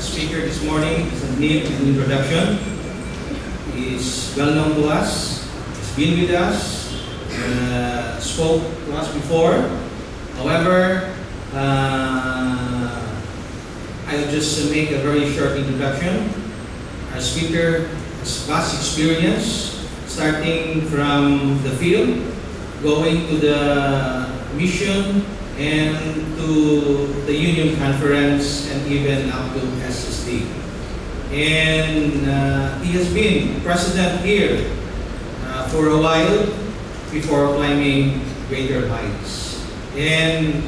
speaker this morning doesn't need an introduction. He is well known to us. He's been with us, spoke to us before. However, I'll just make a very short introduction. Our speaker has vast experience, starting from the field, going to the mission, and to the Union Conference, and even up to SSD. And he has been president here for a while before climbing greater heights. And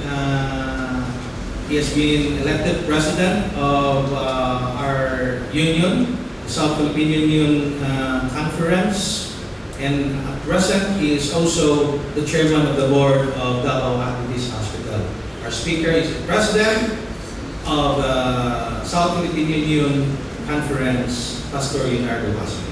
he has been elected president of our union, the South Philippine Union Conference. And at present, he is also the chairman of the board of Davao Adventist Hospital. Our speaker is the president of South Philippine Union Conference, Pastor Leonardo Vasquez.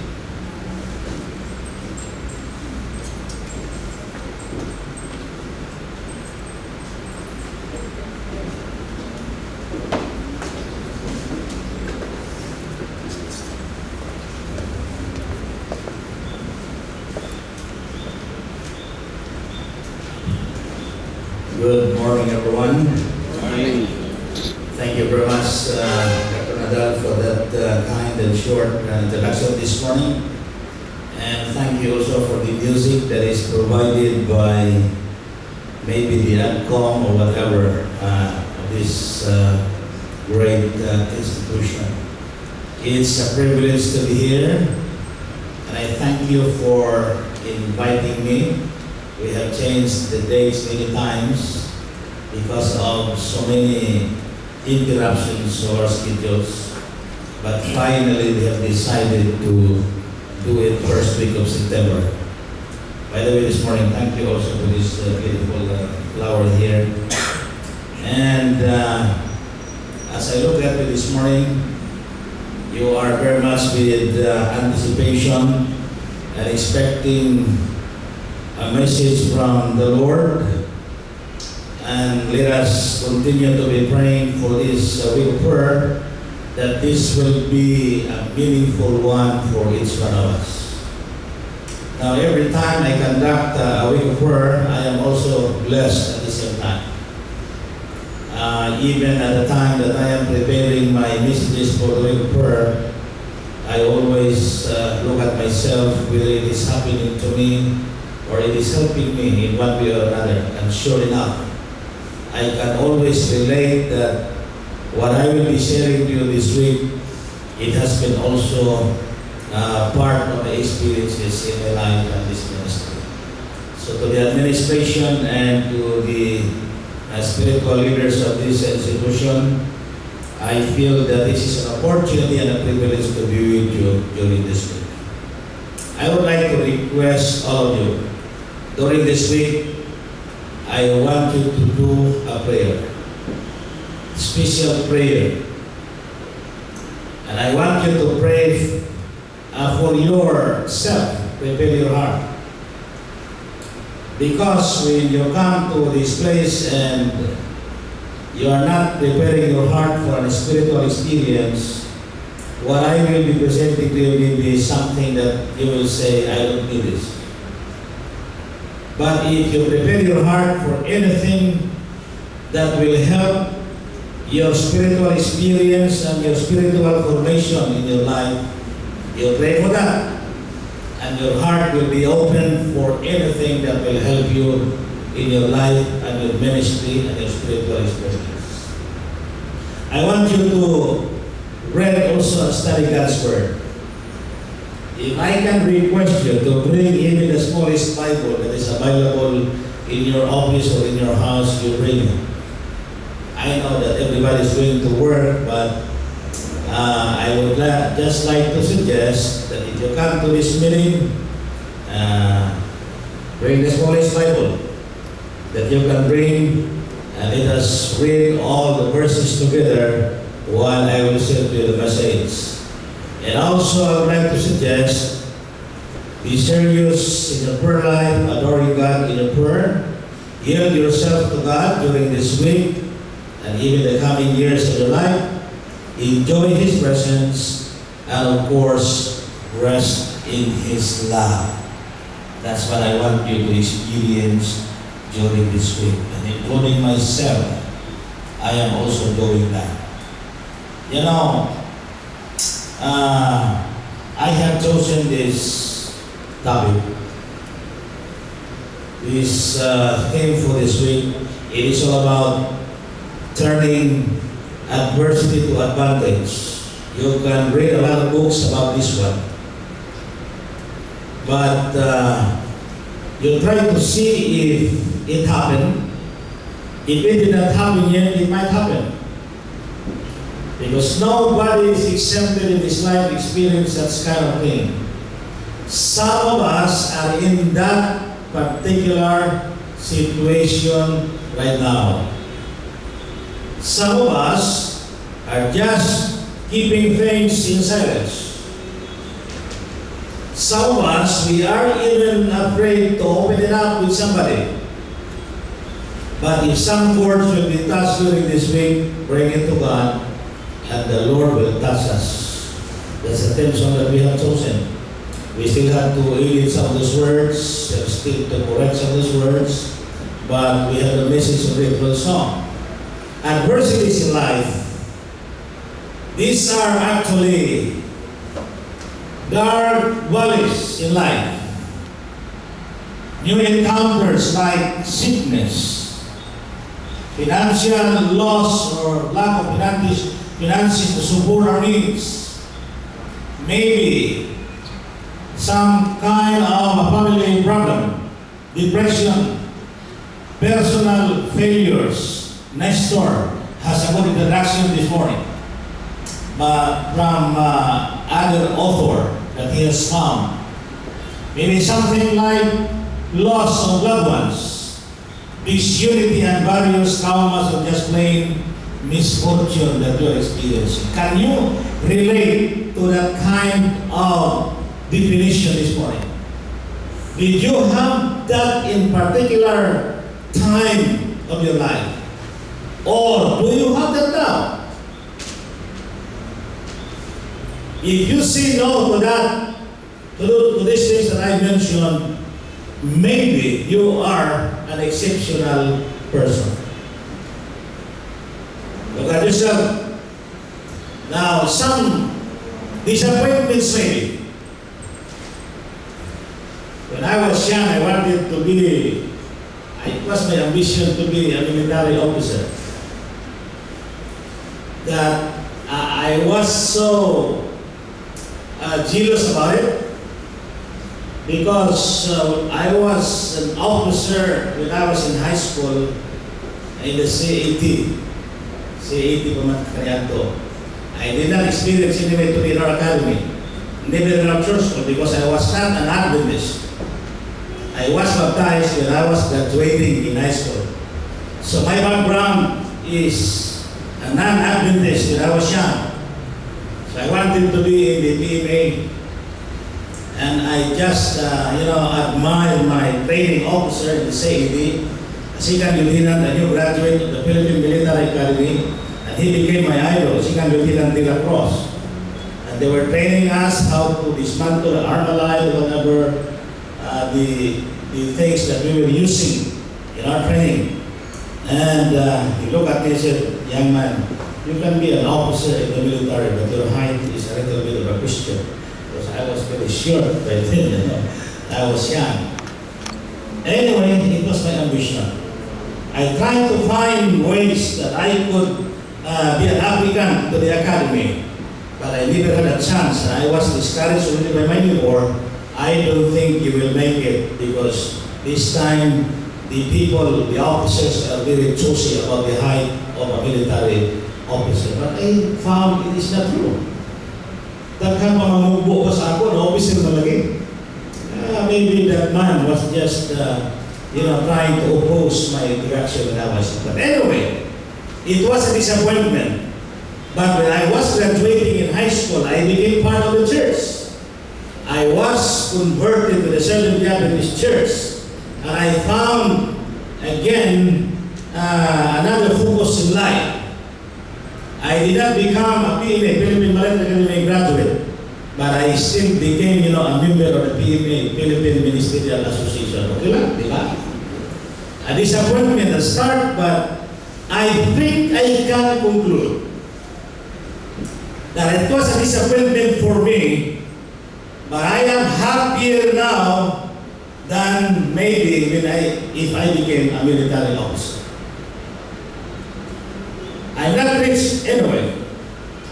Good morning, everyone. Morning. Thank you very much, Dr. Nadal, for that kind and short introduction this morning. And thank you also for the music that is provided by maybe the ADCOM or whatever of this great institution. It's a privilege to be here, and I thank you for inviting me. We have changed the dates many times because of so many interruptions to our schedules. But finally, we have decided to do it first week of September. By the way, this morning, thank you also for this beautiful flower here. And as I look at you this morning, you are very much with anticipation and expecting a message from the Lord, and let us continue to be praying for this week of prayer, that this will be a meaningful one for each one of us. Now, every time I conduct a week of prayer, I am also blessed at the same time. Even at the time that I am preparing my messages for the week of prayer, I always look at myself whether it is happening to me or it is helping me in one way or another. And sure enough, I can always relate that what I will be sharing to you this week, it has been also part of my experiences in my life and this ministry. So to the administration and to the spiritual leaders of this institution, I feel that this is an opportunity and a privilege to be with you during this week. I would like to request all of you, during this week, I want you to do a prayer, special prayer. And I want you to pray for yourself, prepare your heart. Because when you come to this place and you are not preparing your heart for a spiritual experience, what I will be presenting to you will be something that you will say, I don't need this. But if you prepare your heart for anything that will help your spiritual experience and your spiritual formation in your life, you pray for that. And your heart will be open for anything that will help you in your life and your ministry and your spiritual experience. I want you to read also and study God's Word. If I can request you to bring even the smallest Bible that is available in your office or in your house, you bring it. I know that everybody is going to work, but I would just like to suggest that if you come to this meeting, bring the smallest Bible that you can bring, and let us read all the verses together while I will share to you the message. And also, I would like to suggest, be serious in your prayer life, adoring God in your prayer. Yield yourself to God during this week and even the coming years of your life. enjoy His presence, and of course, rest in His love. That's what I want you to experience during this week. And including myself, I am also doing that. You know, I have chosen this topic, this theme for this week. It is all about turning adversity to advantage. You can read a lot of books about this one. But you try to see if it happened. If it did not happen yet, it might happen. Because nobody is exempted in this life to experience that kind of thing. Some of us are in that particular situation right now. Some of us are just keeping things in silence. Some of us, we are even afraid to open it up with somebody. But if some words will be touched during this week, bring it to God, and the Lord will touch us. That's the theme song that we have chosen. We still have to edit some of those words, still to correct some of those words, but we have the message of the song. Adversities in life, these are actually dark valleys in life. New encounters like sickness, financial loss or lack of finances to support our needs, maybe some kind of a family problem, depression, personal failures. Nestor has a good introduction this morning from other author that he has found. Maybe something like loss of loved ones, disunity and various traumas of just plain misfortune that you are experiencing. Can you relate to that kind of definition this morning? Did you have that in particular time of your life? Or do you have that now? If you say no to that, to these things that I mentioned, maybe you are an exceptional person. Look at yourself. Now, some disappointments maybe. When I was young, I wanted to be, it was my ambition to be a military officer. That I was so jealous about it because I was an officer when I was in high school in the CAT Pamatkayato. I did not experience anyway to be in our academy, neither in our church school, because I was not an Adventist. I was baptized when I was graduating in high school. So my background is a non-Adventist when I was young. So I wanted to be in the PMA. And I just, admired my training officer in the CAD, a second lieutenant, a new graduate of the Philippine Military Academy, and he became my idol, second lieutenant De La Cruz. And they were training us how to dismantle the Armalite, whatever the things that we were using in our training. And he looked at me and said, "Young man, you can be an officer in the military, but your height is a little bit of a question." Because I was very short by then, I was young. Anyway, it was my ambition. I tried to find ways that I could be an applicant to the academy, but I never had a chance. I was discouraged already by my neighbor. I don't think you will make it because this time the people, the officers are very choosy about the height of a military officer. But I found it is not true. Daghan pa mamubo pa sa ako, na officer na lagi. Maybe that man was just, trying to oppose my direction when I was. But anyway, it was a disappointment. But when I was graduating in high school, I became part of the church. I was converted to the Seventh-day Adventist Church. And I found, again, another focus in life. I did not become a PMA, Philippine Maritime Academy graduate, but I still became, a member of the PMA, Philippine Ministerial Association. Okay lang, di ba? A disappointment at start, but I think I can conclude that it was a disappointment for me, but I am happier now than maybe if I became a military officer. I'm not rich anyway.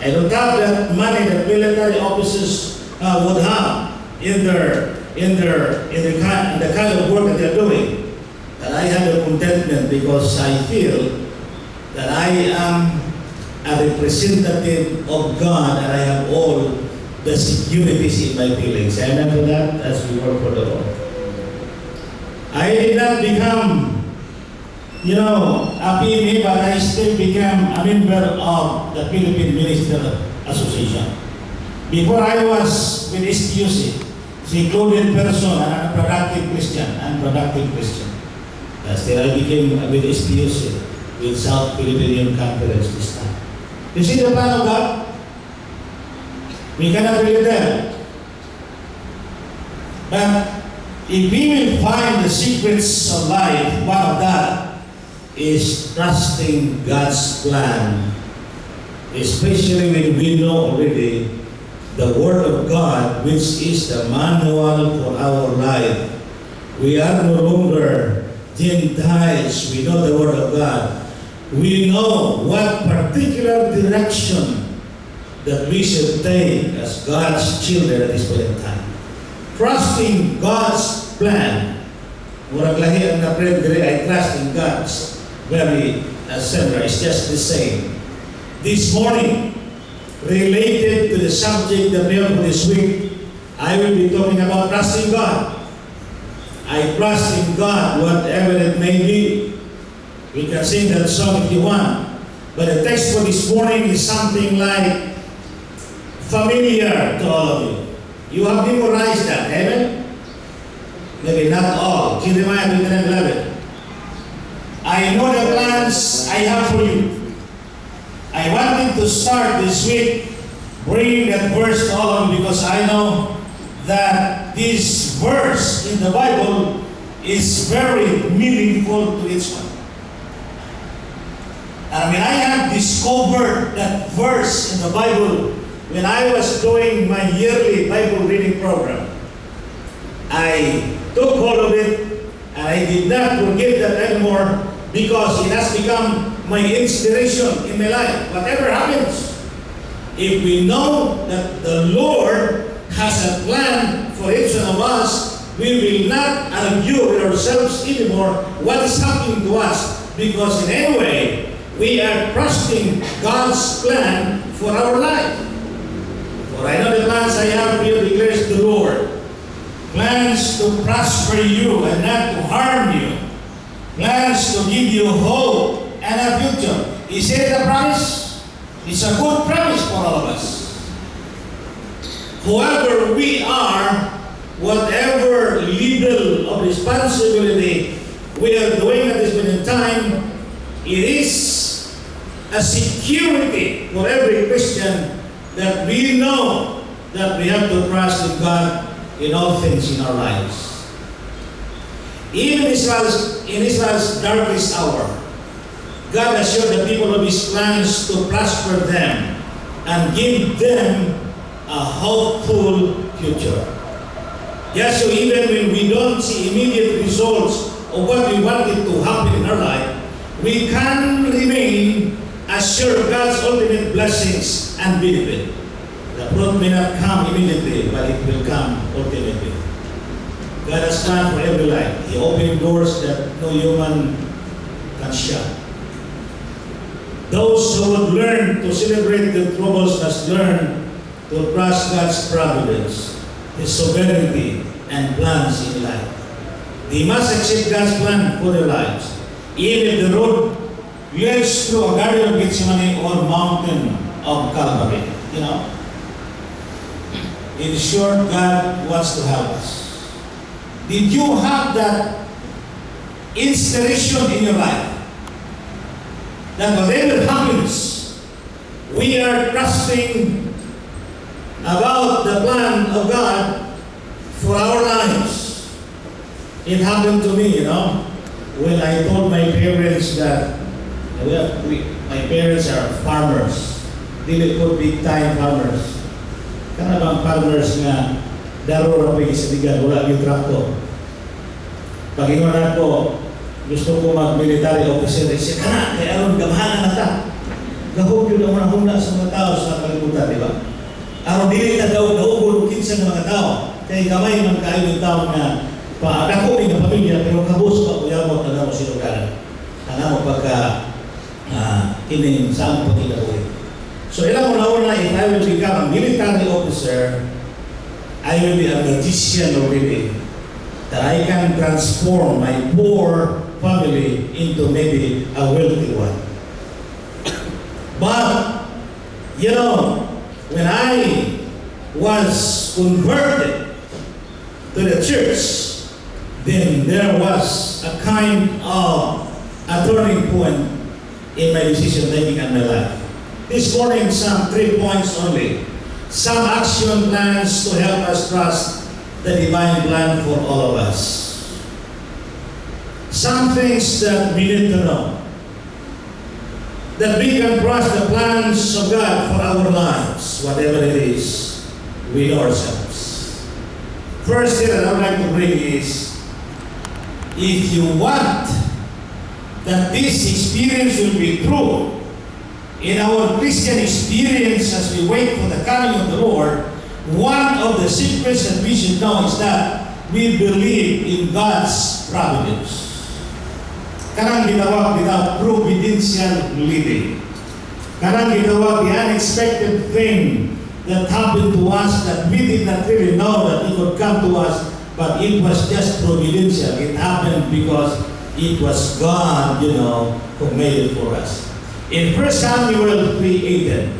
I don't have that money that military officers would have in the kind of work that they're doing. But I have a contentment because I feel that I am a representative of God and I have all the securities in my feelings. Amen to that as we work for the Lord. I did not become a PMA, but I still became a member of the Philippine Ministerial Association. Before I was with STUC, secluded person and a productive Christian. Still I became with STUC, with South Philippine Conference this time. You see the plan of God? We cannot really tell. But if we will find the secrets of life, one of that is trusting God's plan, especially when we know already the Word of God, which is the manual for our life. We are no longer Gentiles. We know the Word of God. We know what particular direction that we should take as God's children at this point in time. Trusting God's plan. Murag lahi ang na-friend diri, I trust in God's very similar. It's just the same. This morning, related to the subject that we have for this week, I will be talking about trusting God. I trust in God, whatever it may be. We can sing that song if you want. But the text for this morning is something like familiar to all of you. You have memorized that, amen? Maybe not all. Jeremiah 29:11. I know the plans I have for you. I wanted to start this week bringing that verse to all of you because I know that this verse in the Bible is very meaningful to each one. And when I have discovered that verse in the Bible when I was doing my yearly Bible reading program, I took hold of it and I did not forget that anymore because it has become my inspiration in my life. Whatever happens, if we know that the Lord has a plan for each one of us, we will not argue with ourselves anymore what is happening to us because in any way, we are trusting God's plan for our life. For I know the plans I have for you, declares the Lord. Plans to prosper you and not to harm you. Plans to give you hope and a future. Is it a promise? It's a good promise for all of us. Whoever we are, whatever level of responsibility we are doing at this point in time, it is a security for every Christian that we know that we have to trust in God in all things in our lives. Even in Israel's darkest hour, God assured the people of His plans to prosper them and give them a hopeful future. Yes, so even when we don't see immediate results of what we wanted to happen in our life, we can remain assured of God's ultimate blessings and benefit. The fruit may not come immediately, but it will come ultimately. God has planned for every life. He opened doors that no human can shut. Those who would learn to celebrate the troubles must learn to trust God's providence, His sovereignty, and plans in life. They must accept God's plan for their lives. Even if the road leads through a garden of Gethsemane or mountain of Calvary. In short, God wants to help us. Did you have that inspiration in your life? That whatever happens, we are trusting about the plan of God for our lives. It happened to me, when I told my parents that my parents are farmers. Dili po big time farmers. Kana bang farmers nga daro ra pa sa bigan, wala yung trakto. Pag-ingon ako, gusto ko mag-military officer, siya kana, kaya aron gamahanan na ta. Gahog yun ang huna sa mga tao sa kalibutan, di ba? Aron dili na daw naugol kinsa ng mga tao. Kaya gamay man kayo ng tao na paadako ng pamilya, pero kabus pa kuyamot na mo sinugaran. Ang mo pagka kining saan po kinauwi. So ilang una-una, if I will become a military officer, I will be a magician already. That I can transform my poor family into maybe a wealthy one. But, when I was converted to the church, then there was a kind of a turning point in my decision making and my life. This morning, some 3 points only. Some action plans to help us trust the divine plan for all of us. Some things that we need to know. That we can trust the plans of God for our lives, whatever it is, with ourselves. First thing that I would like to bring is, if you want that this experience will be true, in our Christian experience as we wait for the coming of the Lord, one of the secrets that we should know is that we believe in God's providence. Kanang gitawag without providential living. Kanang gitawag the unexpected thing that happened to us that we did not really know that it would come to us, but it was just providential. It happened because it was God, who made it for us. In 1 Samuel 3:18,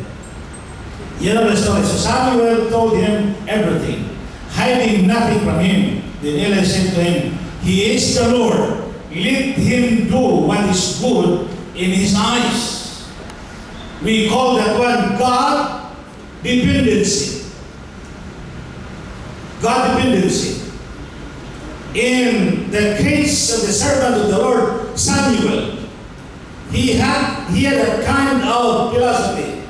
you know the story. So Samuel told him everything, hiding nothing from him. Then Eli said to him, "He is the Lord. Let him do what is good in his eyes." We call that one God dependency. God dependency. In the case of the servant of the Lord, Samuel, he had a kind of philosophy.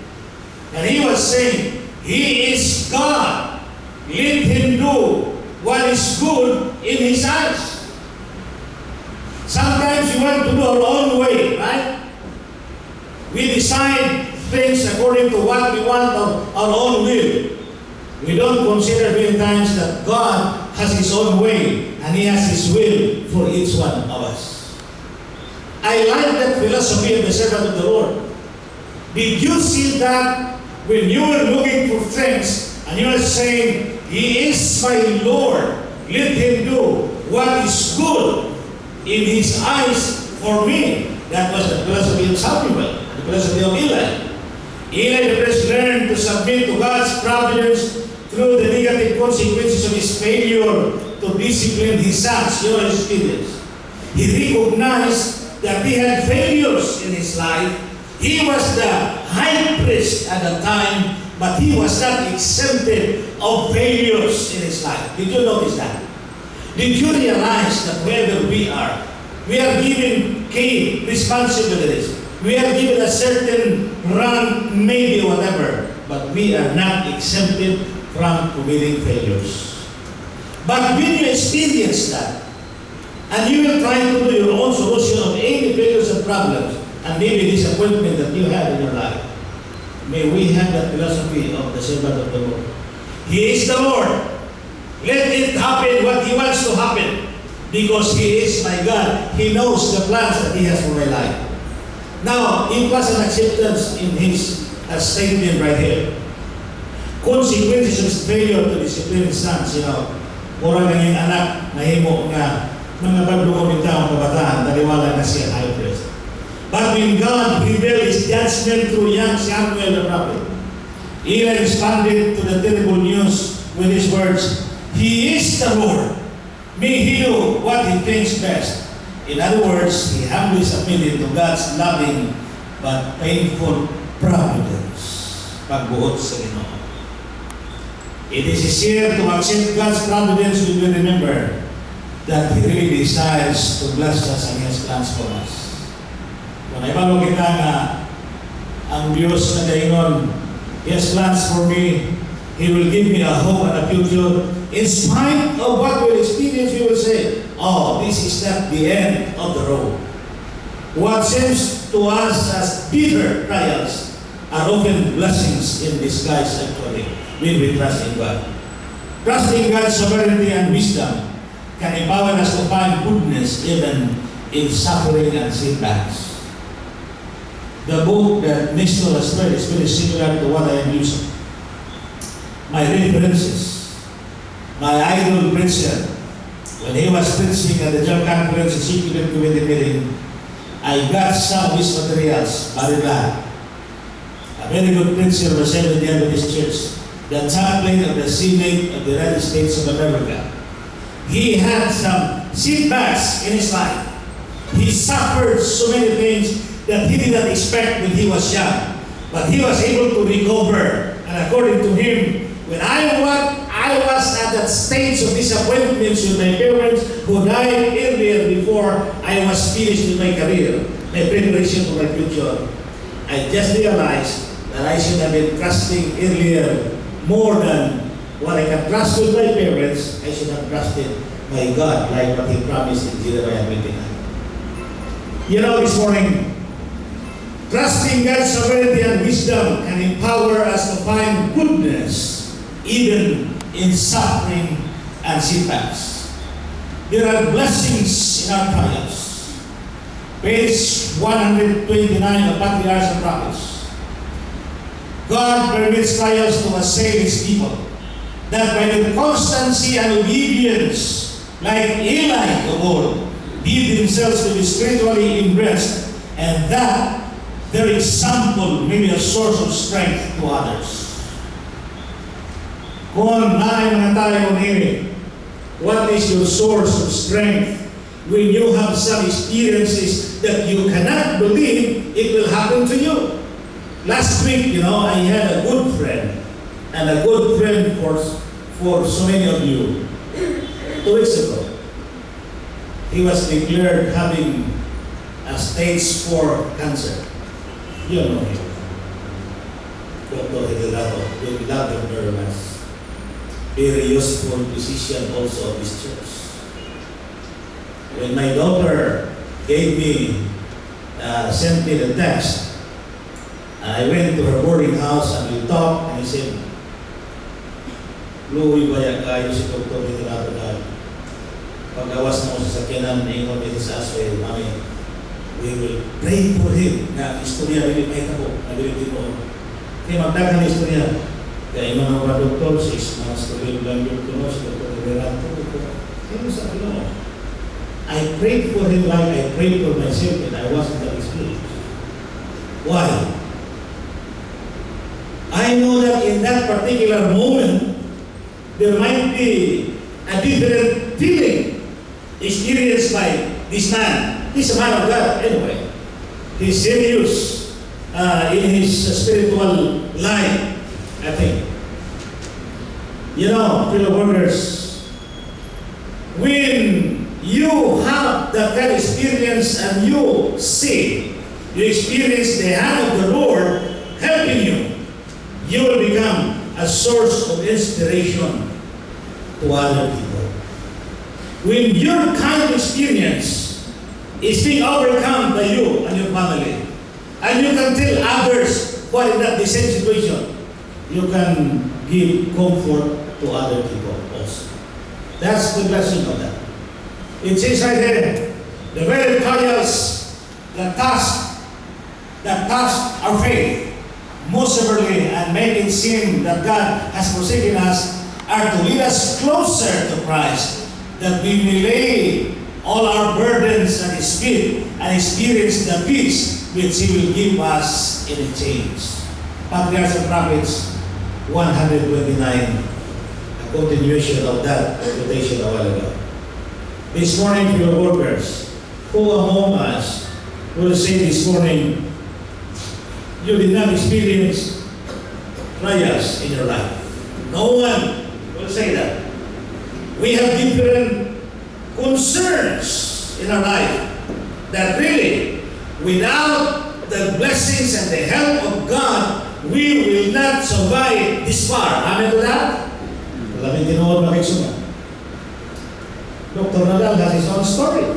And he was saying, he is God. Let him do what is good in his eyes. Sometimes we want to do our own way, right? We decide things according to what we want of our own will. We don't consider many times that God has His own way and He has His will for each one of us. I like that philosophy of the servant of the Lord. Did you see that when you were looking for things and you were saying, He is my Lord, let Him do what is good in His eyes for me? That was the philosophy of Samuel, the philosophy of Eli. Eli the first learned to submit to God's providence through the negative consequences of his failure to discipline his sons. Your experience. He recognized that he had failures in his life. He was the high priest at the time, but he was not exempted of failures in his life. Did you notice that? Did you realize that wherever we are given key responsibilities. We are given a certain rank, maybe whatever, but we are not exempted from committing failures. But when you experience that, and you will try to do your own solution of any failures and problems, and maybe disappointment that you have in your life, may we have that philosophy of the servant of the Lord. He is the Lord. Let it happen what He wants to happen, because He is my God. He knows the plans that He has for my life. Now, it was an acceptance in his statement right here. Consequences of failure to discipline his sons, mura nga yung anak, nahimo nga, mga badlong ng taong kabataan, taliwala na siya high priest. But when God revealed His judgment through young Samuel the prophet, Eli responded to the terrible news with his words, He is the Lord. May He do what He thinks best. In other words, he humbly submitted to God's loving but painful providence. pagbuot sa Ginoo. It is easier to accept God's providence when we remember that He really desires to bless us and He has plans for us. Kung naibalo kita nga ang Diyos na daingon, He has plans for me, He will give me a hope and a future. In spite of what we'll experience, we will say, oh, this is not the end of the road. What seems to us as bitter trials are often blessings in disguise actually, when we trust in God. Trusting God's sovereignty and wisdom can empower us to find goodness even in suffering and setbacks. The book that Nestor has read is very similar to what I am using. My references, my idol preacher, when he was preaching at the John Conference in Secret Committee meeting, I got some of his materials, Barila, a very good preacher of the Seventh-day Adventist Church, the chaplain of the Senate of the United States of America. He had some setbacks in his life. He suffered so many things that he did not expect when he was young. But he was able to recover. And according to him, when I was at that stage of disappointments with my parents who died earlier before I was finished with my career, my preparation for my future, I just realized that I should have been trusting earlier more than what I can trust with my parents. I should have trusted my God like what He promised in Jeremiah 29. You know, this morning, trusting God's sovereignty and wisdom can empower us to find goodness even in suffering and setbacks. There are blessings in our trials. Page 129 of Patriarchs and Prophets. God permits trials to assail His people, that by their constancy and obedience, like Eli of old, did themselves to be spiritually impressed, and that their example may be a source of strength to others. Kung naay mga tayo ni, what is your source of strength when you have some experiences that you cannot believe it will happen to you? Last week, I had a good friend, and a good friend for so many of you. 2 weeks ago, he was declared having a stage 4 cancer. You know him. Dr. Hidelato, we love him very much. Very useful physician also of this church. When my daughter sent me the text, I went to her boarding house and we talked, and he said, Louie, baya kayo si Dr. Hidelato na. Pag-awas na mo sa sakyanan, ingon din sa asway, Mami, we will pray for him na istorya rin may tabo, nabilitin mo. Kaya magdagan na istorya. Kaya yung mga doktor, 6 months to live lang yung tuno, si Dr. Hidelato. Kaya sabi mo, I prayed for him like I prayed for myself and I wasn't that experienced. Why? I know that in that particular moment, there might be a different feeling experienced by this man. He's a man of God anyway. He's serious in his spiritual life, I think. Fellow workers, when you have that kind of experience and you experience the hand of the Lord helping you, you will become a source of inspiration to other people. When your kind of experience is being overcome by you and your family, and you can tell others who are in the same situation, you can give comfort to other people also. That's the blessing of that. It says right there, the very trials that test our faith most severely and make it seem that God has forsaken us are to lead us closer to Christ, that we may lay all our burdens at His feet and experience the peace which He will give us in exchange. Patriarchs and Prophets 129, a continuation of that quotation a while ago. This morning, your workers, who among us will say this morning, you did not experience trials in your life. No one will say that. We have different concerns in our life that really, without the blessings and the help of God, we will not survive this far. Amen to that? Maraming tinuod na kayo. Dr. Nadal has his own story.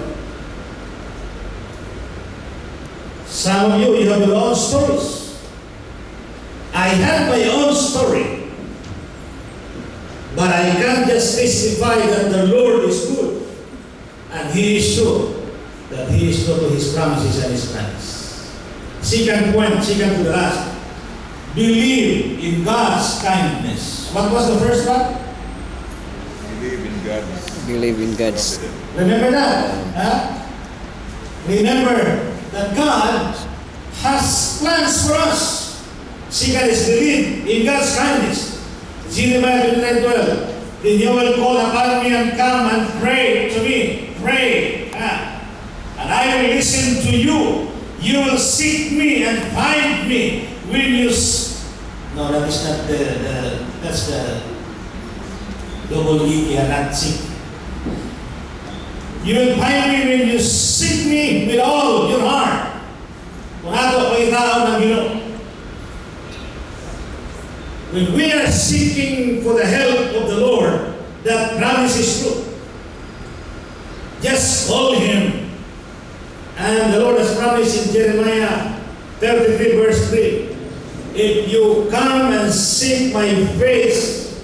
Some of you have your own stories. I have my own story. But I can't just testify that the Lord is good. And He is true. That He is true to His promises and His plans. Second point, second to the last. Believe in God's kindness. What was the first one? Believe in God's. Believe in God's. Remember that? Huh? Remember that God has plans for us. Second is believe in God's kindness. Jeremiah 29:12. Then you will call upon me and come and pray to me. Pray. And I will listen to you. You will seek me and find me when you... No, that is not that's the double E, not seek. You will find me when you seek me with all your heart. Kung ato ay tao ng Ginoo. When we are seeking for the help of the Lord, that promise is true. Just call Him. And the Lord has promised in Jeremiah 33 verse 3, if you come and seek my face,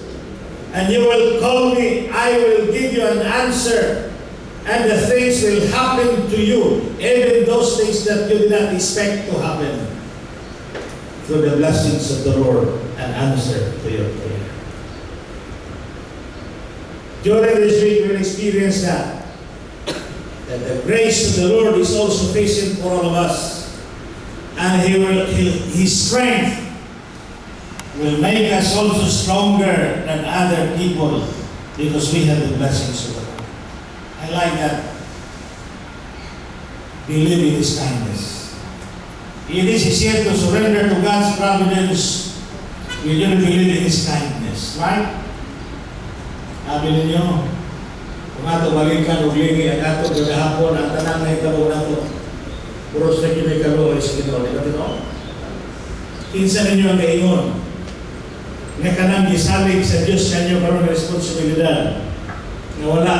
and you will call me, I will give you an answer, and the things will happen to you, even those things that you did not expect to happen, through the blessings of the Lord and answer to your prayer. During this week, we will experience that the grace of the Lord is all sufficient for all of us, and His strength will make us also stronger than other people because we have the blessings of the Lord. I like that. Believe in His kindness. It is easier to surrender to God's providence when you believe in His kindness. Right? Sabi ninyo, kung ato balikan o ligi ang ato gagahapon, ang tanang na itabo nato, puros na kinikalo ay sa Ginoo. Di ba ito? Kinsa ninyo ang kaingon nga kanang gisalig sa Diyos kanyo karon responsibilidad nga wala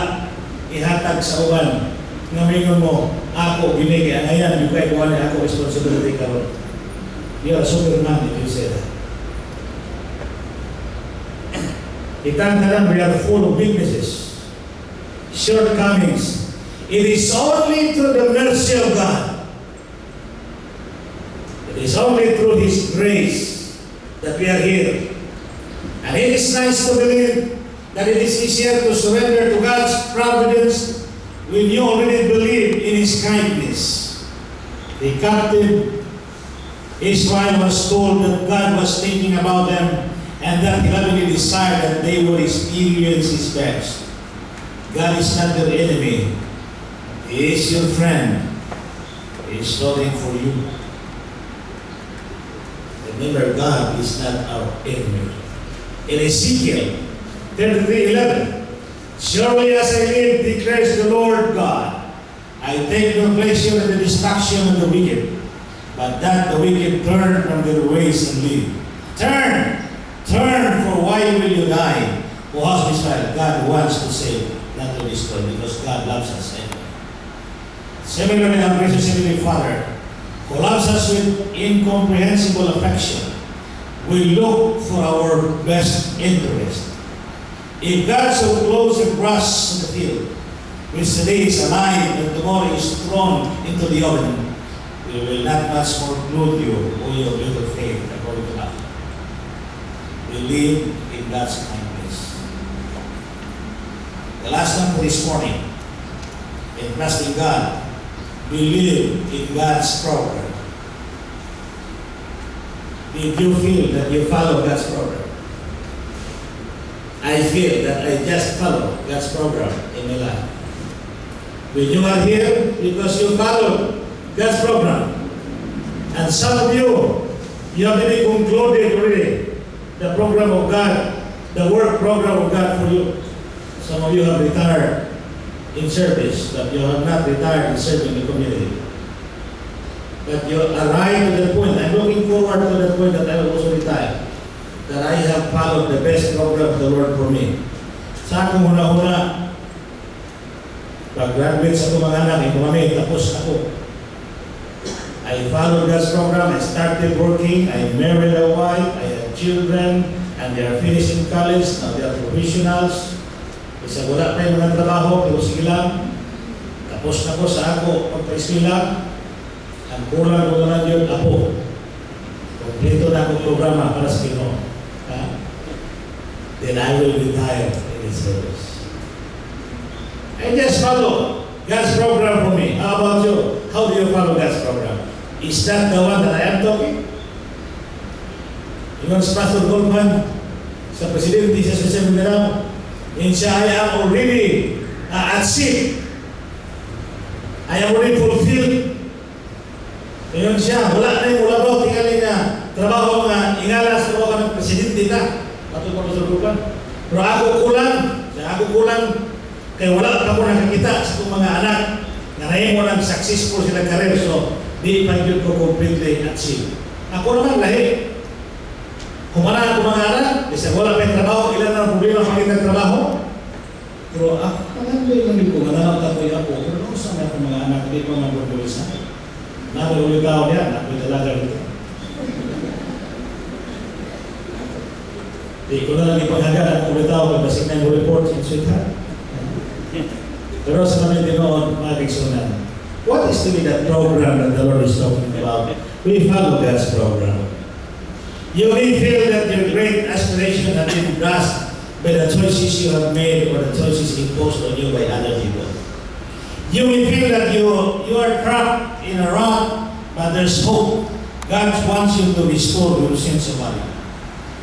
ihatag sa uban nga mingon mo ako ginigi ang ayan yung kay kuha ako responsibility karon. You are superman if you say that. Itang tanan we are full of weaknesses, shortcomings. It is only through the mercy of God. It is only through His grace that we are here. And it is nice to believe that it is easier to surrender to God's providence when you already believe in His kindness. The captain Israel was told that God was thinking about them and that He lovingly desired that they would experience His best. God is not your enemy. He is your friend. He is looking for you. Remember, God is not our enemy. In Ezekiel 33:11, surely as I live, declares the Lord God, I take no pleasure in the destruction of the wicked, but that the wicked turn from their ways and live. Turn, for why will you die? O house of Israel, God wants to save, not to destroy, because God loves us anyway. Similarly, our gracious Heavenly Father, who loves us with incomprehensible affection, we look for our best interest. If God so clothes the grass in the field, which today is alive and tomorrow is thrown into the oven, we will not much more clothe you, O your little faith, according to that. Believe in God's kindness. The last one for this morning, in trusting God, believe in God's program. Did you feel that you follow God's program? I feel that I just follow God's program in my life. When you are here, because you follow God's program. And some of you have already concluded already the program of God, the work program of God for you. Some of you have retired in service, but you have not retired in serving the community. But you arrived to the point, I'm looking forward to the point that I will also retire, that I have followed the best program of the Lord for me. Sa akong una-una, pag-graduate sa akong mga anak, ipumami, tapos ako. I followed God's program, I started working, I married a wife, I had children, and they are finishing college, now they are professionals. Isa wala pa yung mga trabaho, pero sige lang. Tapos na ko sa ako, pagpa-eskwela, ang kulang ko na yun, ako. Kompleto na akong programa para sa Pinoon. Then I will retire in His service. I just follow God's program for me. How about you? How do you follow God's program? Is that the one that I am talking? Yung si Pastor Goldman, sa Presidente sa Session Mindanao, in siya, I am already at sea. I am already fulfilled. Ngayon siya, wala na yung ulabaw, tingali na trabaho mga ingalas, trabaho ka ng Presidente ka. Patulong pa Pastor Goldman. Pero ako kulang, kaya wala pa ko nakakita sa itong mga anak na ngayon mo ng successful sila career, so di pa yun ko completely at sea. Ako naman lahi. Kumana ako mga anak, kasi wala pa yung trabaho, ilan na problema makita ng trabaho. Pero ako, maganda yung hindi ko, mananap ako yung ako, pero kung saan ako mga anak, hindi pa mag-produce na. Nakulit ako yan, nakulit talaga dito. Di ko na lang ipaghagal, nakulit ako, pagpasik na yung report, yung sweetheart. Pero sa namin din noon, mga kiksunan, what is to be that program that the Lord is talking about? We follow God's program. You may feel that your great aspiration has been grasped by the choices you have made or the choices imposed on you by other people. You may feel that you are trapped in a rut, but there's hope. God wants you to restore your sense of value.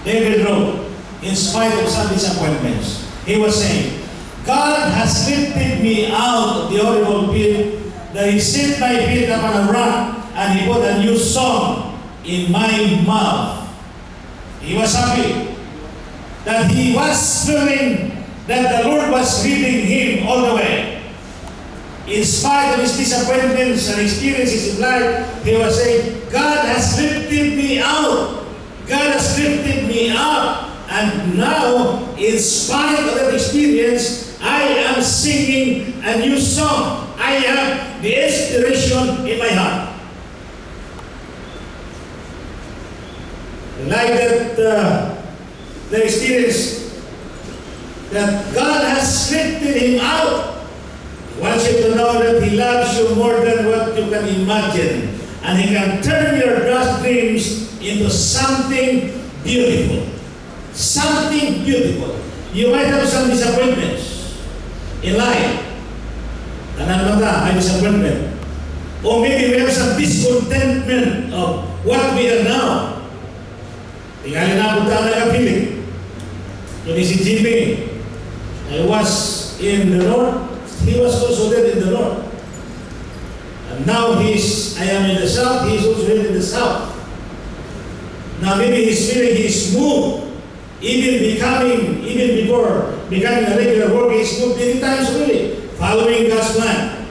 David wrote, in spite of some disappointments, he was saying, God has lifted me out of the horrible pit, that He set my feet upon a rock, and He put a new song in my mouth. He was happy that he was feeling that the Lord was leading him all the way. In spite of his disappointments and experiences in life, he was saying, God has lifted me out. God has lifted me up. And now, in spite of that experience, I am singing a new song. I have the inspiration in my heart. Like that, the experience that God has lifted him out. He wants you to know that He loves you more than what you can imagine. And He can turn your dark dreams into something beautiful. Something beautiful. You might have some disappointments in life. May disappointment. Or maybe we have some discontentment of what we are now. Tingali na punta na kapiling. Yun si Jimmy. I was in the north. He was also there in the north. And now I am in the south. He is also there in the south. Now maybe he's feeling his mood. Even before becoming a regular worker, he's moved many times already, following God's plan.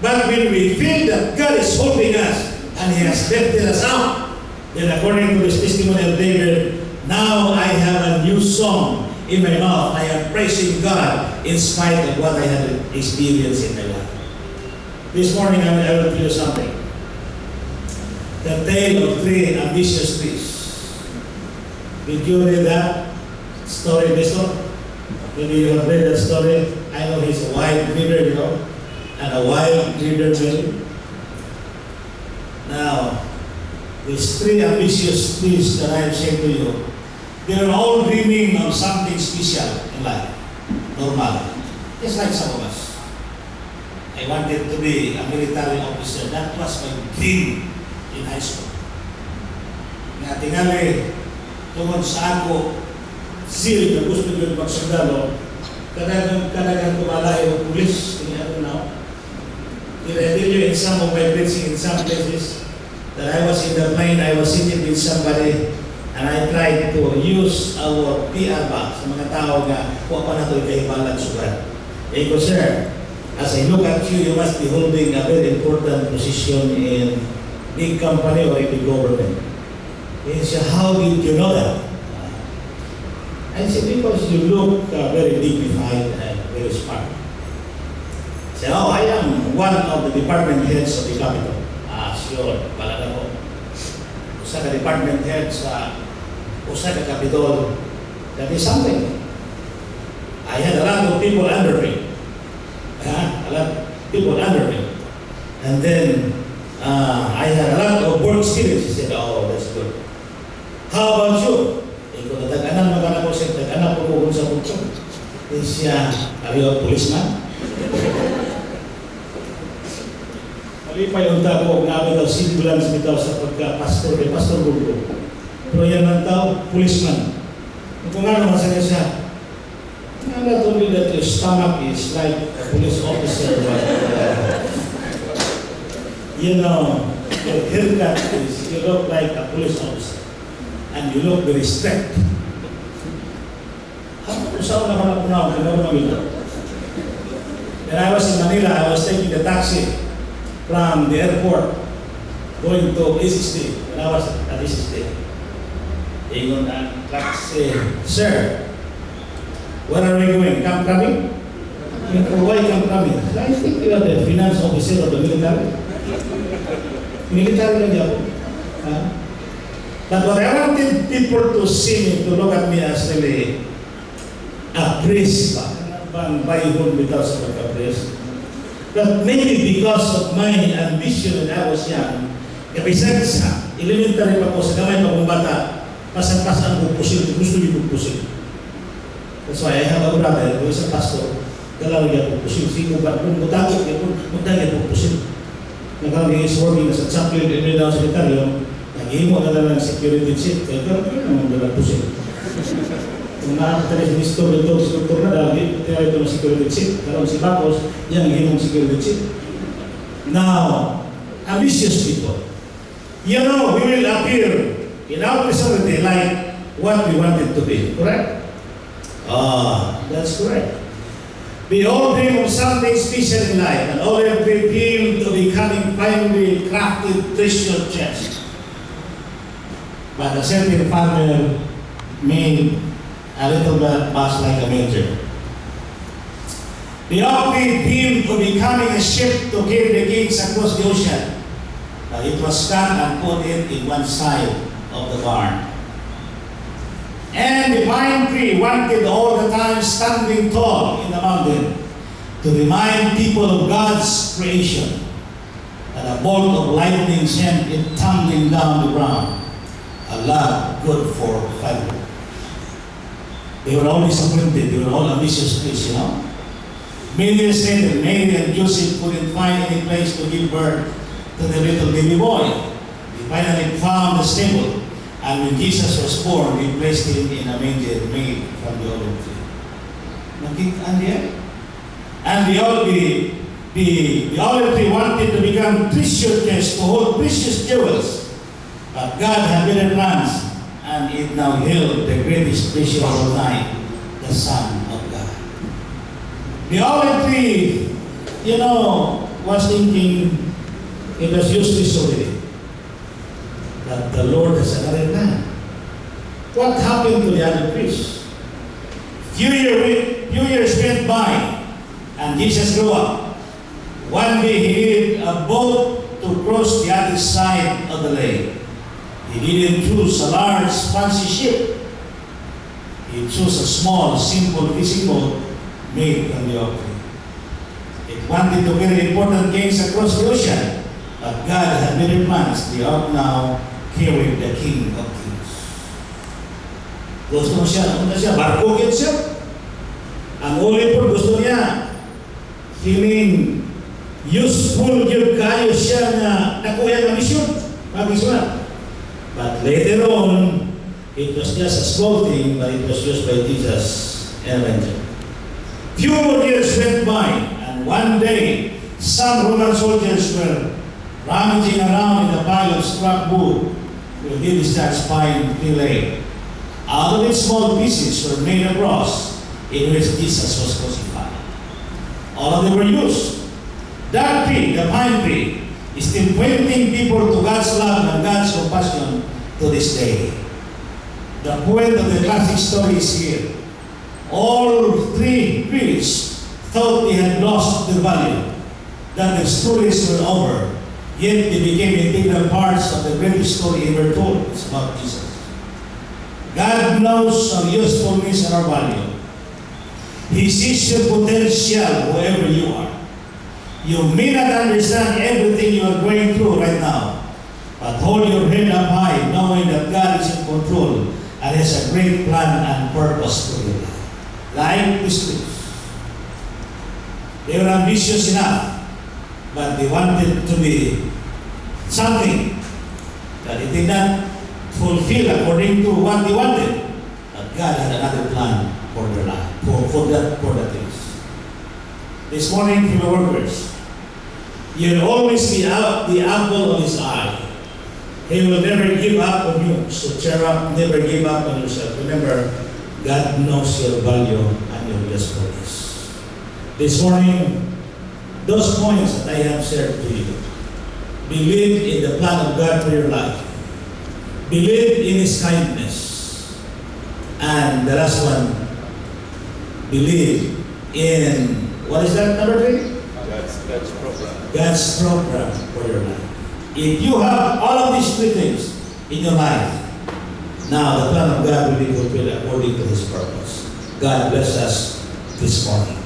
But when we feel that God is holding us and He has lifted us out, then according to this testimony of David, now I have a new song in my mouth. I am praising God in spite of what I had experienced in my life. This morning I will tell you something. The tale of three ambitious trees. Did you read that story, Bishop? Maybe you have read that story. I know he's a wild reader, and a wild reader maybe. Now, these three ambitious trees that I have said to you, they are all dreaming of something special in life, normal. Just like some of us. I wanted to be a military officer. That was my dream in high school. Na tingali, tungkol sa ako, zeal na gusto ko magsundalo, kadagang kumalayo ng pulis, tingnan now. Did I tell you in some of my preaching in some places, that I was in the plane, I was sitting with somebody, And I tried to use our PR box sa mga tao nga kuha pa na ito kaibalan sugat. Eh ko, sir, as I look at you, you must be holding a very important position in big company or in the government. He said, how did you know that? I said, because you look very dignified and very smart. He said, oh, I am one of the department heads of the capital. Ah, sure, pala ko. Usa ka department head sa usa ka capital. That is something. I had a lot of people under me. A lot of people under me. And then I had a lot of work experience. He said, oh, that's good. How about you? Ikaw natag-anan magana ko siya, tag-anan po kung sa puntong. He said, are you a policeman? Malipay yung tao, namin daw simulans bitaw sa pagka-pastor, kay Pastor Gugo. Pero yan ang tao, policeman. Kung ano masaya siya, not only that your stomach is like a police officer, but you know, your haircut is, you look like a police officer. And you look very strict. How saan na ko na when I was in Manila, I was taking the taxi from the airport going to ACSD. When I was at ACSD. Ingon ang taxi, sir, where are we going? Camp Krabi? Why Camp Krabi? I think you are the finance officer of the military. Military lang ako. But what I wanted people to see me, to look at me as really a priest. Bayhon without a priest. But maybe because of my ambition when I was young, kapisa sa elementary pa ko sa gamay pa kong bata, pasan-pasan ang pupusin, gusto niyo pupusin. That's why I have a brother who is a pastor, dalawa niya pupusin. Sige ba, kung mutagot niya, mutagot niya pupusin. Nagkakaroon is working as a chaplain in the secretary, nag-iimo na lang ng security chief, kaya pero naman dalang pusin. Kung nakakita si Mr. Dr. na dahil, kaya ito ng security chief, karoon si Bacos, yan ang security chief. Now, ambitious people, you know, we will appear in our personality like what we wanted to be, correct? That's correct. We all dream of something special in life, and all have dreamed of becoming finely crafted treasure chest. But a certain farmer made a little bit pass like a manger. The all dreamed of becoming a ship to carry the kings across the ocean. But it was cut and put it in one side of the barn. And the pine tree wanted all the time standing tall in the mountain to remind people of God's creation. And a bolt of lightning sent it tumbling down the ground. A lot good for firewood. They were all disappointed. They were all ambitious kids, you know. Many years later, Mary and Joseph couldn't find any place to give birth to the little baby boy. They finally found the stable. And when Jesus was born, we placed him in a manger made from the olive tree. Nakita niya? And the olive tree wanted to become treasure chest to hold precious jewels. But God had better plans, and it now held the greatest treasure of all time, the Son of God. The olive tree, you know, was thinking it was useless already. But the Lord has another plan. What happened to the other trees? Few years went by, and Jesus grew up. One day he needed a boat to cross the other side of the lake. He didn't choose a large, fancy ship. He chose a small, simple fishing boat made from the oak tree. It wanted to carry important things across the ocean, but God had better plans. The ark now carried the King of Kings. Gusto mo siya, barko kit siya. Ang uli po gusto niya, feeling useful yung kayo siya na nakuha ng misyon. Pag-isulat. But later on, it was just a small thing, but it was used by Jesus and Avenger. Few more years went by, and one day, some Roman soldiers were rummaging around in a pile of scrap wood, will give discharge fine fillet. Out of its small pieces were made a cross in which Jesus was crucified. All of them were used. That tree, the pine tree, is still pointing people to God's love and God's compassion to this day. The point of the classic story is here. All three trees thought they had lost their value, that their stories were over, yet they became integral parts of the greatest story ever told. It's about Jesus. God knows our usefulness and our value. He sees your potential wherever you are. You may not understand everything you are going through right now, but hold your head up high, knowing that God is in control and has a great plan and purpose for your life. Like these trees. They were ambitious enough, but they wanted to be something that it did not fulfill according to what they wanted. But God had another plan for their life, for the trees. This morning, fellow workers, you'll always be the apple of His eye. He will never give up on you. So cheer up, never give up on yourself. Remember, God knows your value and your usefulness. This morning, those points that I have shared to you, believe in the plan of God for your life. Believe in His kindness. And the last one, believe in, what is that, number 3? That's program. God's program for your life. If you have all of these three things in your life, now the plan of God will be fulfilled according to His purpose. God bless us this morning.